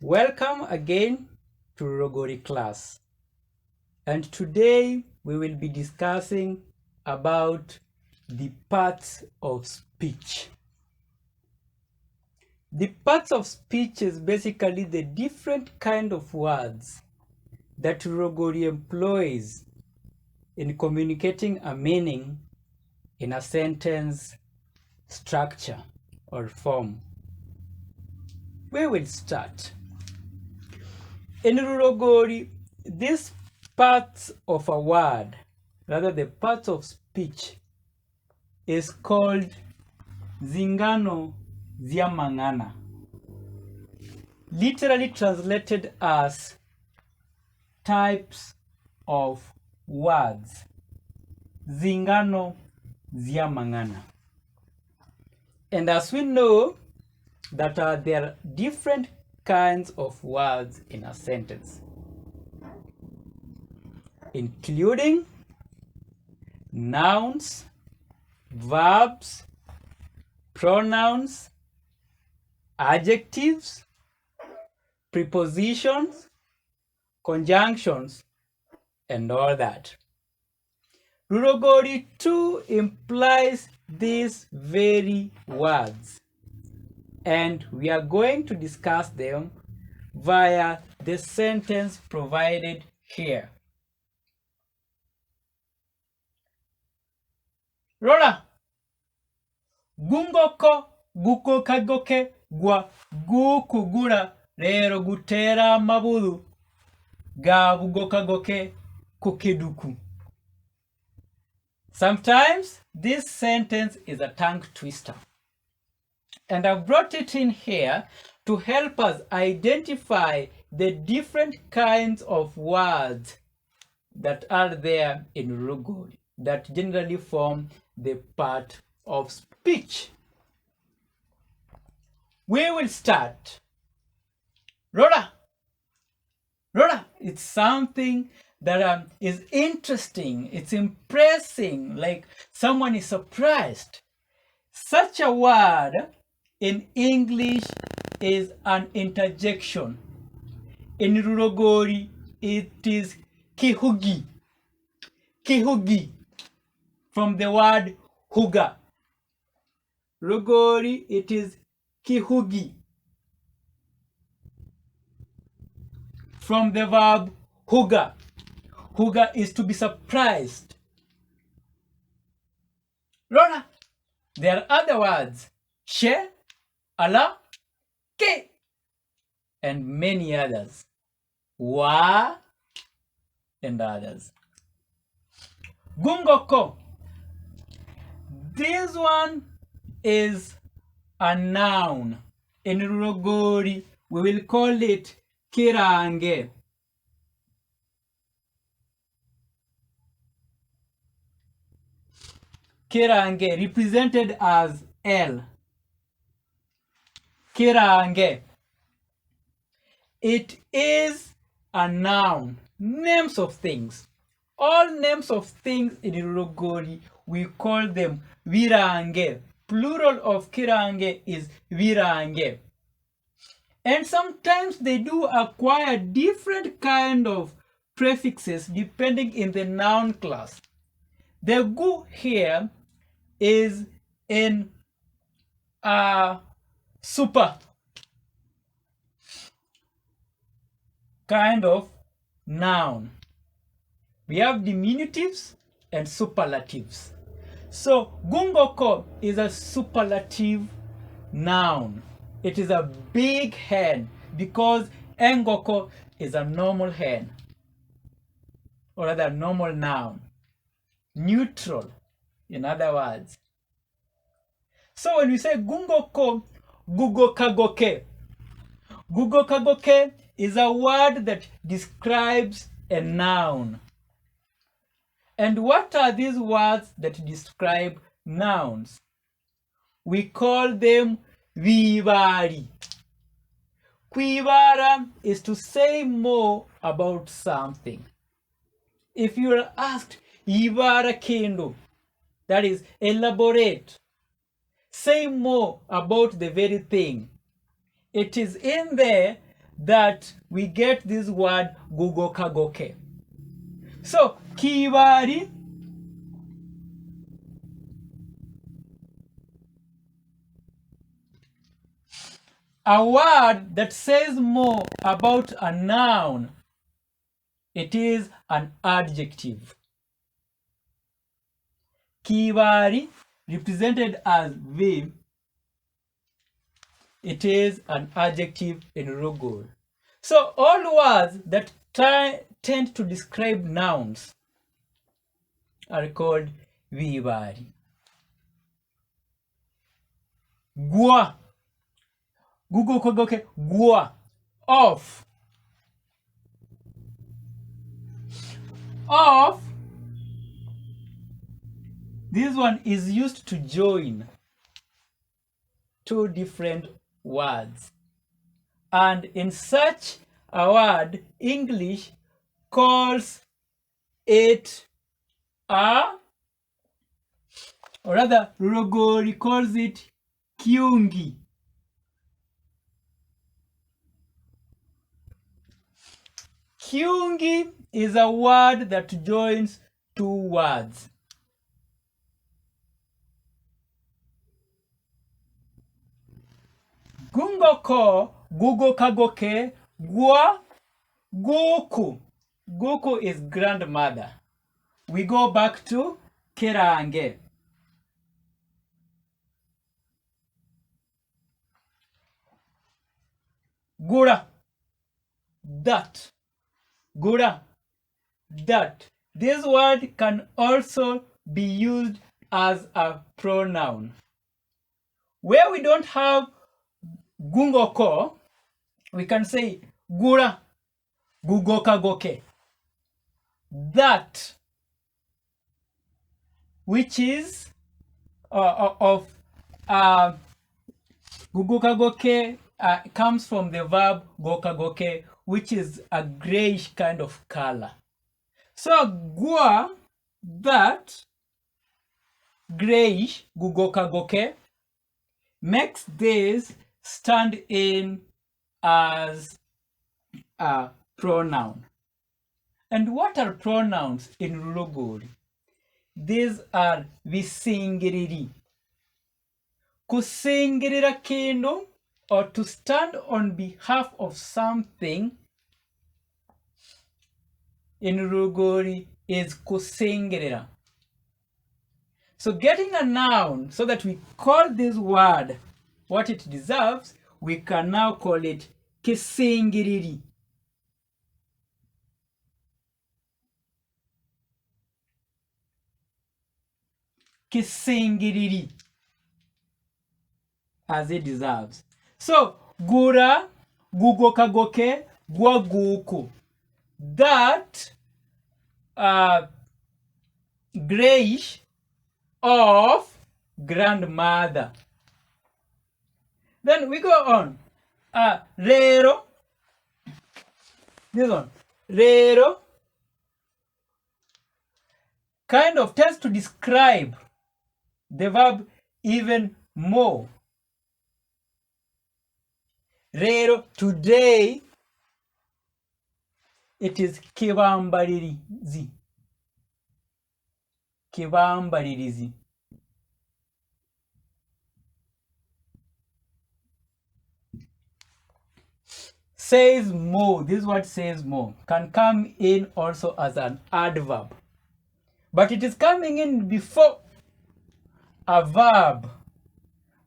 Welcome again to Logooli class, and today we will be discussing about the parts of speech. The parts of speech is basically the different kind of words that Logooli employs in communicating a meaning in a sentence structure or form. We will start. In Lulogooli, these parts of a word, rather the parts of speech, is called Zingano zia mang'ana, literally translated as types of words. Zingano zia mang'ana. And as we know that there are different kinds of words in a sentence, including nouns, verbs, pronouns, adjectives, prepositions, conjunctions, and all that. Lulogooli too implies these very words, and we are going to discuss them via the sentence provided here. Rora gungoko gukokagoke gwa gukugura rero gutera amaburu ga bugokagoke kukiduku. Sometimes this sentence is a tongue twister, and I've brought it in here to help us identify the different kinds of words that are there in Lulogooli that generally form the part of speech. We will start. Rora, it's something that is interesting, it's impressing, like someone is surprised. Such a word in English is an interjection. In Lulogooli, it is Vihugi. Vihugi, from the word huga. Lulogooli, it is Vihugi, from the verb huga. Huga is to be surprised. Rona, there are other words, she, ala, ke, and many others, wa, and others. Gungoko, this one is a noun. In Lulogooli, we will call it kirange. Kirange, represented as L. Kirange. It is a noun, names of things. All names of things in Lulogooli, we call them Vilaange. Plural of kirange is Vilaange. And sometimes they do acquire different kind of prefixes depending in the noun class. The gu here is in a super kind of noun. We have diminutives and superlatives. So gungoko is a superlative noun. It is a big hen because engoko is a normal hen, or rather normal noun. Neutral, in other words. So when we say gungoko, gugokagoke, gugokagoke is a word that describes a noun. And what are these words that describe nouns? We call them Viivaali. Viivaala is to say more about something. If you are asked, Viivaala kendo, that is, elaborate, say more about the very thing. It is in there that we get this word gugokagoke. So kiivaali a word that says more about a noun. It is an adjective. Kiivaali, represented as vi, it is an adjective in Logooli. So all words that tend to describe nouns are called Viivaali. Gwa, gugokagoke, gwa, off. Off, this one is used to join two different words. And in such a word, English calls it or rather, Logooli calls it Viungi. Viungi is a word that joins two words. Gungoko, gugokagoke, gwa, goku. Goku is grandmother. We go back to Kirange. Gura, that. Gura, that. This word can also be used as a pronoun. Where we don't have gungoko, we can say gura, gugokagoke. That, which is of gugokagoke, comes from the verb gokagoke, which is a grayish kind of color. So gua, that, grayish, gugokagoke, makes this stand in as a pronoun. And what are pronouns in Lulogooli? These are Visiingilili. Kusingilira kindu, or to stand on behalf of something in Lulogooli is kusingilira. So getting a noun so that we call this word what it deserves, we can now call it Visiingilili. Visiingilili, as it deserves. So gura, gugokagoke, gwaguku. That grayish of grandmother. Then we go on. Rero. This one. Rero kind of tends to describe the verb even more. Rero, today, it is Vivaambalilizi. Vivaambalilizi. Says more. This word says more can come in also as an adverb, but it is coming in before a verb.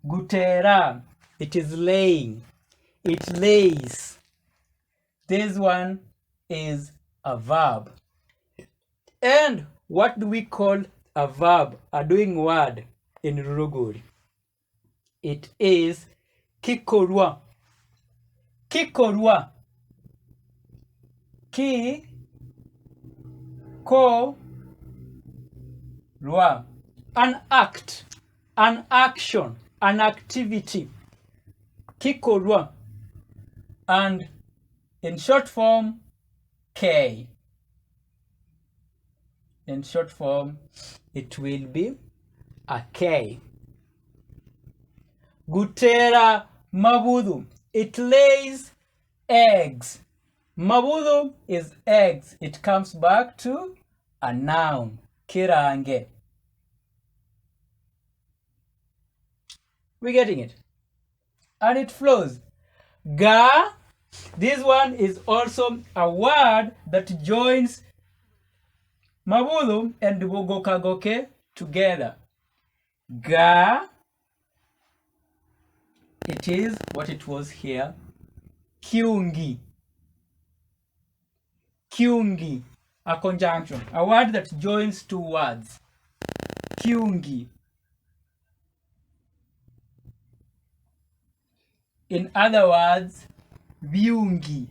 Gutera, it is laying. It lays. This one is a verb. And what do we call a verb, a doing word in Lulogooli? It is kikolwa. Kikolwa. Ki ko lwa. An act, an action, an activity. Kikolwa. And in short form, K. In short form, it will be a K. Gutera mabudu. It lays eggs. Mabudu is eggs. It comes back to a noun. Kirange. We getting it? And it flows. Ga. This one is also a word that joins Mabudu and Bugokagoke together. Ga. It is what it was here. Viungi. Viungi. A conjunction. A word that joins two words. Viungi. In other words, Viungi.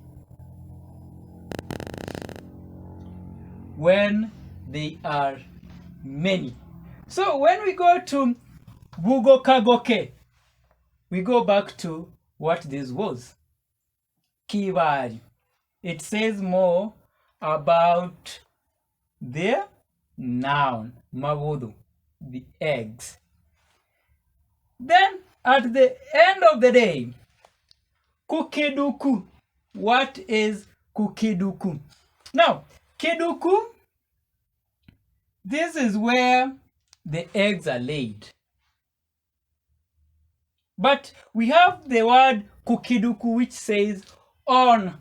When they are many. So when we go to Bugokagoke, we go back to what this was. Vivaali. It says more about the noun, mabudu, the eggs. Then at the end of the day, kukiduku. What is kukiduku? Now, kiduku, this is where the eggs are laid. But we have the word kukiduku which says on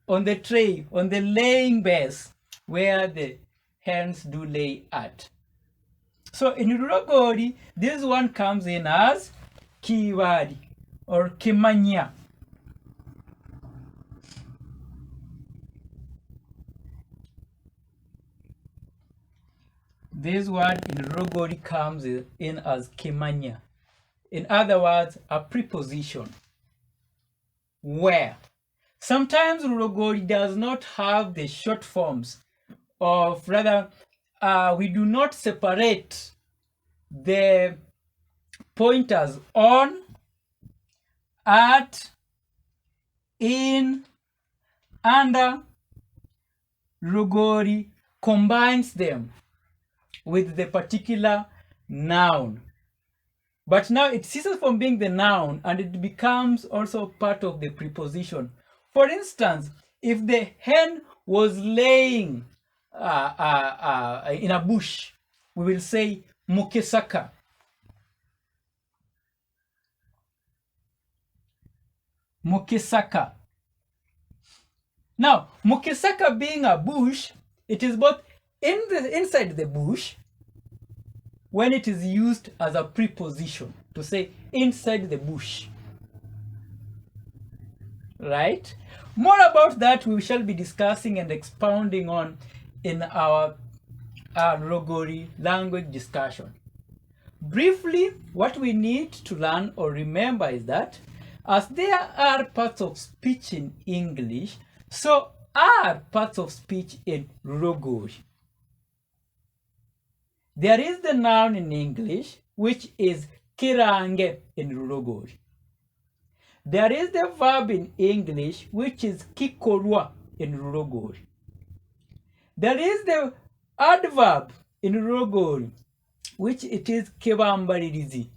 the tray, on the laying base where the hens do lay at. So in Logooli, this one comes in as Vivaali or Vimanyia. This word in Logooli comes in as Vimanyia. In other words, a preposition. Where? Sometimes Logooli does not have the short forms of, rather, we do not separate the pointers on, at, in, under. Logooli combines them with the particular noun. But now it ceases from being the noun and it becomes also part of the preposition. For instance, if the hen was laying in a bush, we will say mukesaka. Mukesaka. Now, mukesaka being a bush, it is both inside the bush when it is used as a preposition to say inside the bush. Right? More about that we shall be discussing and expounding on in our Logooli language discussion. Briefly, what we need to learn or remember is that as there are parts of speech in English, so are parts of speech in Logooli. There is the noun in English, which is kirange in Logooli. There is the verb in English, which is Vikolwa in Logooli. There is the adverb in Logooli, which it is Vivaambalilizi.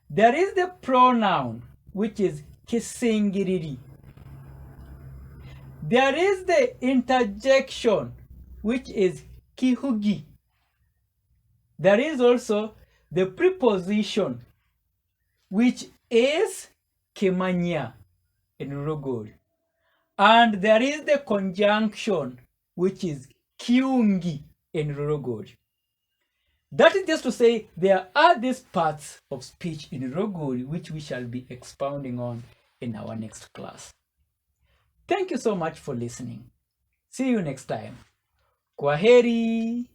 There is the pronoun, which is Visiingilili. There is the interjection, which is Vihugi. There is also the preposition, which is Vimanyia in Logooli. And there is the conjunction, which is Viungi in Logooli. That is just to say there are these parts of speech in Logooli which we shall be expounding on in our next class. Thank you so much for listening. See you next time. Kwaheri.